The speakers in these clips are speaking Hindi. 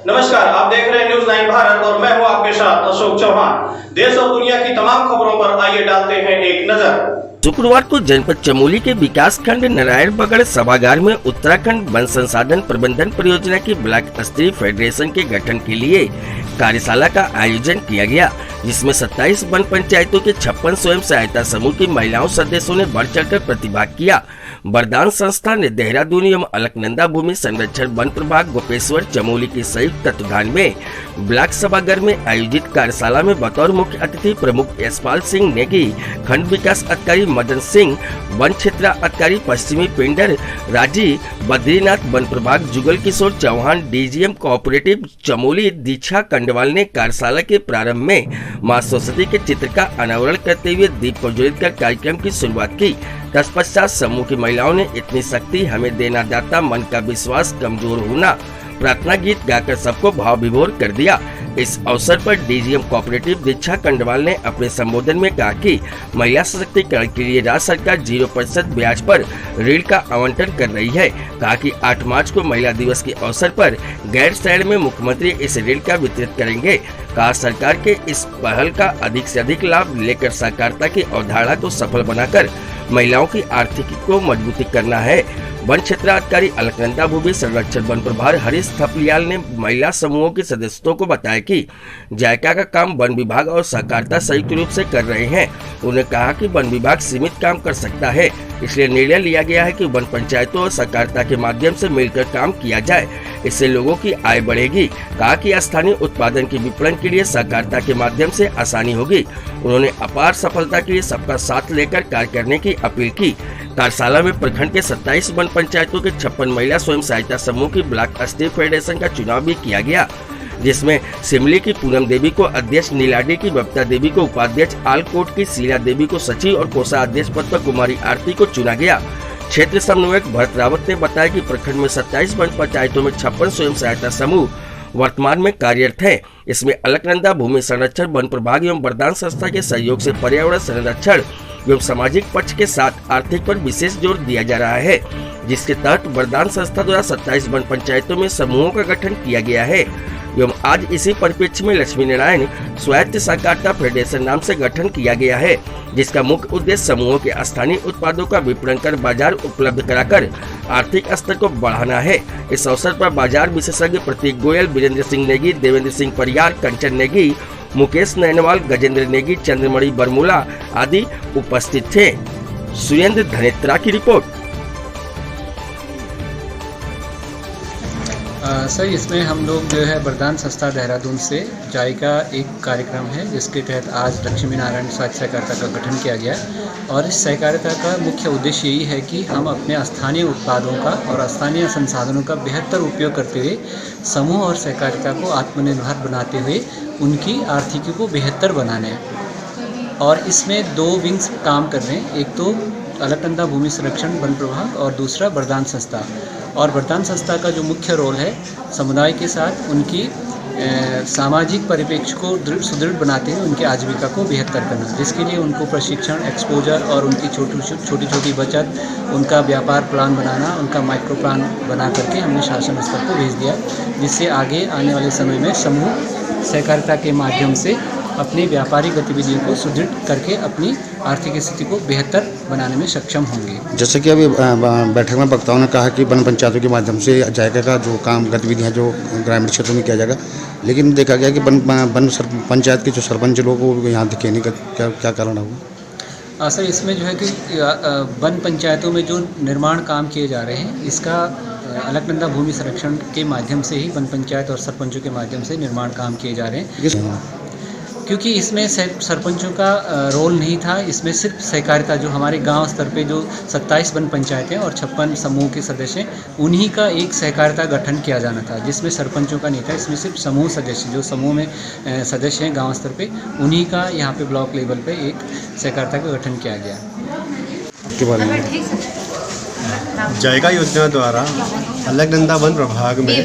नमस्कार, आप देख रहे हैं न्यूज़ 9 भारत और मैं हूं आपके साथ अशोक चौहान। देश और दुनिया की तमाम खबरों पर आइए डालते हैं एक नजर। शुक्रवार को जनपद चमोली के विकास खंड नारायण बगड़ सभागार में उत्तराखंड वन संसाधन प्रबंधन परियोजना की ब्लॉक स्तरीय फेडरेशन के गठन के लिए कार्यशाला का आयोजन किया गया, जिसमें 27 वन पंचायतों के 56 स्वयं सहायता समूह की महिलाओं सदस्यों ने बढ़ चढ़कर प्रतिभाग किया। वरदान संस्था ने देहरादून एवं अलकनंदा भूमि संरक्षण वन प्रभाग गोपेश्वर चमोली के संयुक्त तत्वाधान में ब्लॉक सभागार में आयोजित कार्यशाला में बतौर मुख्य अतिथि प्रमुख यशपाल सिंह नेगी, खंड विकास अधिकारी मदन सिंह, वन क्षेत्र अधिकारी पश्चिमी पिंडर राजी, बद्रीनाथ वन प्रभाग जुगल किशोर चौहान, डीजीएम कोऑपरेटिव चमोली दीक्षा कंडवाल ने कार्यशाला के प्रारंभ में मां सरस्वती के चित्र का अनावरण करते हुए दीप प्रज्वलित कर कार्यक्रम की शुरुआत की। तत्पश्चात समूह की महिलाओं ने इतनी शक्ति हमें देना दाता, मन का विश्वास कमजोर होना प्रार्थना गीत गाकर सबको भाव विभोर कर दिया। इस अवसर पर डीजीएम कोऑपरेटिव दीक्षा कंडवाल ने अपने संबोधन में कहा कि महिला सशक्तिकरण के लिए राज्य सरकार 0% ब्याज पर ऋण का आवंटन कर रही है। कहा कि 8 मार्च को महिला दिवस के अवसर पर गैरसैंण में मुख्यमंत्री इस ऋण का वितरित करेंगे। कहा सरकार के इस पहल का अधिक से अधिक लाभ लेकर सहकारिता की अवधारणा को सफल बनाकर महिलाओं की आर्थिकी को मजबूती करना है। वन क्षेत्र अधिकारी अलकनंदा भूमि संरक्षण वन प्रभार हरीश थपलियाल ने महिला समूहों के सदस्यों को बताया कि जायका का काम वन विभाग और सहकारिता संयुक्त रूप से कर रहे हैं। उन्होंने कहा कि वन विभाग सीमित काम कर सकता है, इसलिए निर्णय लिया गया है कि वन पंचायतों और सहकारिता के माध्यम से मिलकर काम किया जाए, इससे लोगों की आय बढ़ेगी। कहा कि स्थानीय उत्पादन के विपणन के लिए सहकारिता के माध्यम से आसानी होगी। उन्होंने अपार सफलता के लिए सबका साथ लेकर कार्य करने की अपील की। कार्यशाला में प्रखंड के 27 वन पंचायतों के 56 महिला स्वयं सहायता समूह की ब्लॉक स्तरीय फेडरेशन का चुनाव भी किया गया, जिसमें सिमली की पूनम देवी को अध्यक्ष, नीलाडी की बबीता देवी को उपाध्यक्ष, आलकोट की शीला देवी को सचिव और कोषाध्यक्ष पद पर कुमारी आरती को चुना गया। क्षेत्र समन्वयक भरत रावत ने बताया कि प्रखंड में 27 वन पंचायतों में 56 स्वयं सहायता समूह वर्तमान में कार्यरत है। इसमें अलकनंदा भूमि संरक्षण वन प्रभाग एवं वरदान संस्था के सहयोग से पर्यावरण संरक्षण एवं सामाजिक पक्ष के साथ आर्थिक पर विशेष जोर दिया जा रहा है, जिसके तहत वरदान संस्था द्वारा 27 वन पंचायतों में समूहों का गठन किया गया है एवं आज इसी परिप्रेक्ष्य में लक्ष्मी नारायण स्वायत्त सहकारिता फेडरेशन नाम से गठन किया गया है, जिसका मुख्य उद्देश्य समूहों के स्थानीय उत्पादों का विपणन कर बाजार उपलब्ध कराकर आर्थिक स्तर को बढ़ाना है। इस अवसर पर बाजार विशेषज्ञ प्रतीक गोयल, वीरेंद्र सिंह नेगी, देवेंद्र सिंह परियार, कंचन नेगी, मुकेश नैनवाल, गजेंद्र नेगी, चंद्रमणि बरमूला आदि उपस्थित थे। सुरेंद्र धनेत्रा की रिपोर्ट। सर, इसमें हम लोग जो है वरदान संस्था देहरादून से जायका एक कार्यक्रम है, जिसके तहत आज लक्ष्मी नारायण स्वायत्त सहकारिता का गठन किया गया और इस सहकारिता का मुख्य उद्देश्य यही है कि हम अपने स्थानीय उत्पादों का और स्थानीय संसाधनों का बेहतर उपयोग करते हुए समूह और सहकारिता को आत्मनिर्भर बनाते हुए उनकी आर्थिकी को बेहतर बनाने। और इसमें 2 विंग्स काम कर रहे हैं, एक तो अलकनंदा भूमि संरक्षण वन प्रभाग और दूसरा वरदान संस्था। और वरदान संस्था का जो मुख्य रोल है समुदाय के साथ उनकी सामाजिक परिप्रेक्ष्य को सुदृढ़ बनाते हुए उनकी आजीविका को बेहतर करना, जिसके लिए उनको प्रशिक्षण, एक्सपोजर और उनकी छोटी छोटी बचत, उनका व्यापार प्लान बनाना, उनका माइक्रो प्लान बना करके हमने शासन स्तर को भेज दिया, जिससे आगे आने वाले समय में समूह सहकारिता के माध्यम से अपनी व्यापारिक गतिविधियों को सुदृढ़ करके अपनी आर्थिक स्थिति को बेहतर बनाने में सक्षम होंगे। जैसे कि अभी बैठक में वक्ताओं ने कहा कि वन पंचायतों के माध्यम से जायका का जो काम गतिविधियां जो ग्रामीण क्षेत्रों में किया जाएगा, लेकिन देखा गया कि वन पंचायत के जो सरपंच लोग वो यहाँ दिखे नहीं, क्या कारण होगा? सर, इसमें जो है कि वन पंचायतों में जो निर्माण काम किए जा रहे हैं, इसका अलकनंदा भूमि संरक्षण के माध्यम से ही वन पंचायत और सरपंचों के माध्यम से निर्माण काम किए जा रहे हैं, क्योंकि इसमें सरपंचों का रोल नहीं था। इसमें सिर्फ सहकारिता जो हमारे गांव स्तर पे जो 27 वन पंचायतें और 56 समूह के सदस्य हैं, उन्हीं का एक सहकारिता गठन किया जाना था, जिसमें सरपंचों का नहीं था। इसमें सिर्फ समूह सदस्य जो समूह में सदस्य हैं गांव स्तर पे, उन्हीं का यहाँ पे ब्लॉक लेवल पे एक सहकारिता का गठन किया गया। के बारे में जायका योजना द्वारा अलकनंदा वन प्रभाग में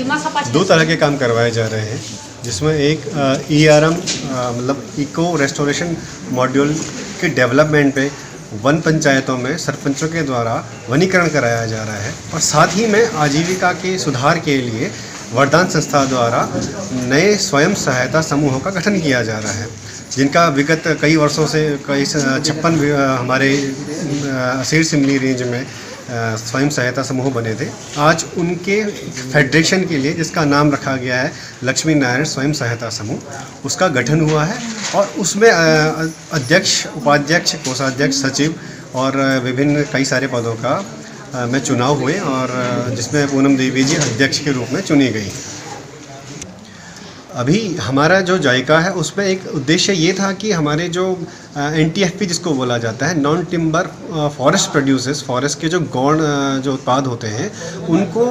2 तरह के काम करवाए जा रहे हैं, जिसमें एक ERM मतलब इको रेस्टोरेशन मॉड्यूल के डेवलपमेंट पे वन पंचायतों में सरपंचों के द्वारा वनीकरण कराया जा रहा है और साथ ही में आजीविका के सुधार के लिए वरदान संस्था द्वारा नए स्वयं सहायता समूहों का गठन किया जा रहा है, जिनका विगत कई वर्षों से कई 56 हमारे असीर सिमली रेंज में स्वयं सहायता समूह बने थे। आज उनके फेडरेशन के लिए, जिसका नाम रखा गया है लक्ष्मी नारायण स्वयं सहायता समूह, उसका गठन हुआ है और उसमें अध्यक्ष, उपाध्यक्ष, कोषाध्यक्ष, सचिव और विभिन्न कई सारे पदों का में चुनाव हुए और जिसमें पूनम देवी जी अध्यक्ष के रूप में चुनी गई। अभी हमारा जो जायका है उसमें एक उद्देश्य ये था कि हमारे जो NTFP जिसको बोला जाता है, non timber forest producers, forest के जो गौण जो उत्पाद होते हैं उनको,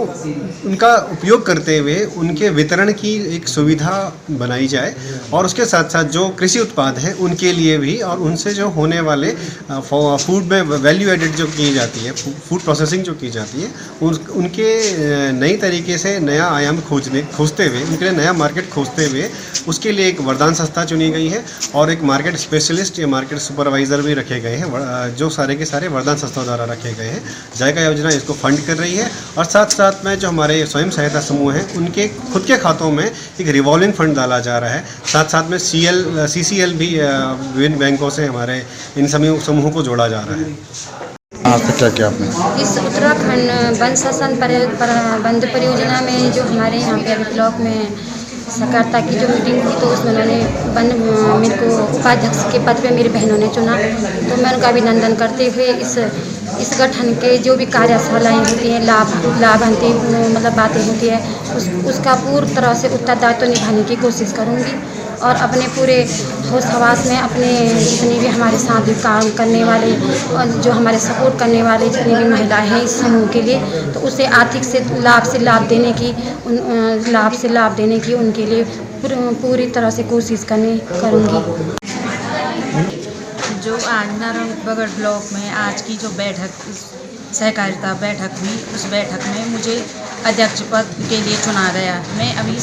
उनका उपयोग करते हुए उनके वितरण की एक सुविधा बनाई जाए और उसके साथ साथ जो कृषि उत्पाद हैं उनके लिए भी, और उनसे जो होने वाले फूड में वैल्यू एडिड जो की जाती है, फूड प्रोसेसिंग जो की जाती है, उनके नई तरीके से नया आयाम खोजते हुए, उनके लिए नया मार्केट खोजते हुए, उसके लिए एक वरदान संस्था चुनी गई है और एक मार्केट स्पेशलिस्ट या मार्केट सुपरवाइज़र भी रखे गए हैं, जो सारे के सारे वरदान संस्था द्वारा रखे गए हैं। जायका योजना इसको फंड कर रही है और साथ साथ में जो हमारे स्वयं सहायता समूह हैं उनके खुद के खातों में एक रिवॉल्विंग फंड डाला जा रहा है। साथ साथ में CCL भी विभिन्न बैंकों से हमारे इन समूहों को जोड़ा जा रहा है। आज तक क्या किया आपने? इस उत्तराखंड वन शासन प्रबंध परियोजना में जो हमारे यहाँ पे अभी ब्लॉक में सहकारिता की जो मीटिंग हुई, तो उसमें उन्होंने मेरे को उपाध्यक्ष के पद पे मेरी बहनों ने चुना। तो मैं उनका अभिनंदन करते हुए इस गठन के जो भी कार्यशालाएँ होती हैं, लाभान्वित मतलब बातें होती है, उसका पूरी तरह से उत्तरदायित्व निभाने की कोशिश करूँगी और अपने पूरे होश हवास में अपने जितने भी हमारे साथ काम करने वाले और जो हमारे सपोर्ट करने वाले जितनी भी महिलाएं हैं इस समूह के लिए, तो उसे आर्थिक से लाभ देने की उनके लिए पूरी तरह से कोशिश करूँगी। जो आज नारायणबगड़ ब्लॉक में आज की जो सहकारिता बैठक हुई, उस बैठक में मुझे अध्यक्ष पद के लिए चुना गया। मैं अभी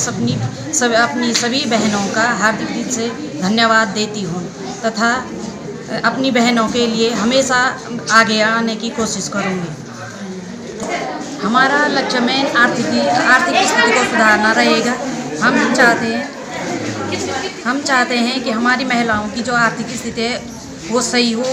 अपनी सभी बहनों का हार्दिक दिल से धन्यवाद देती हूँ तथा अपनी बहनों के लिए हमेशा आगे आने की कोशिश करूँगी। हमारा लक्ष्य में आर्थिक स्थिति को सुधारना रहेगा। हम चाहते हैं कि हमारी महिलाओं की जो आर्थिक स्थिति है वो सही हो,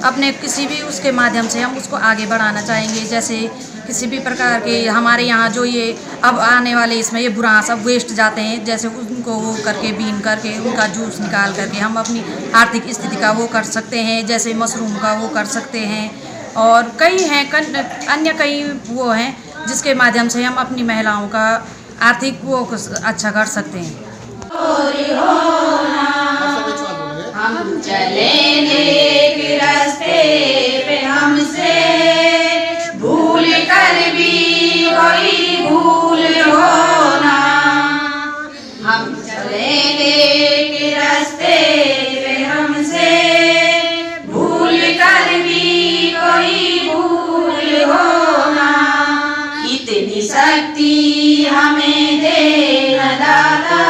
अपने किसी भी उसके माध्यम से हम उसको आगे बढ़ाना चाहेंगे। जैसे किसी भी प्रकार के हमारे यहाँ जो ये अब आने वाले इसमें ये बुरा सब वेस्ट जाते हैं, जैसे उनको वो करके बीन करके उनका जूस निकाल करके हम अपनी आर्थिक स्थिति का वो कर सकते हैं। जैसे मशरूम का वो कर सकते हैं और कई हैं अन्य कई वो हैं जिसके माध्यम से हम अपनी महिलाओं का आर्थिक वो अच्छा कर सकते हैं। हम चलेंगे एक रास्ते पे, हमसे भूल कर भी कोई भूल होना। हम चलेंगे एक रास्ते पे, हमसे भूल कर भी कोई भूल होना। इतनी शक्ति हमें दे न दाता,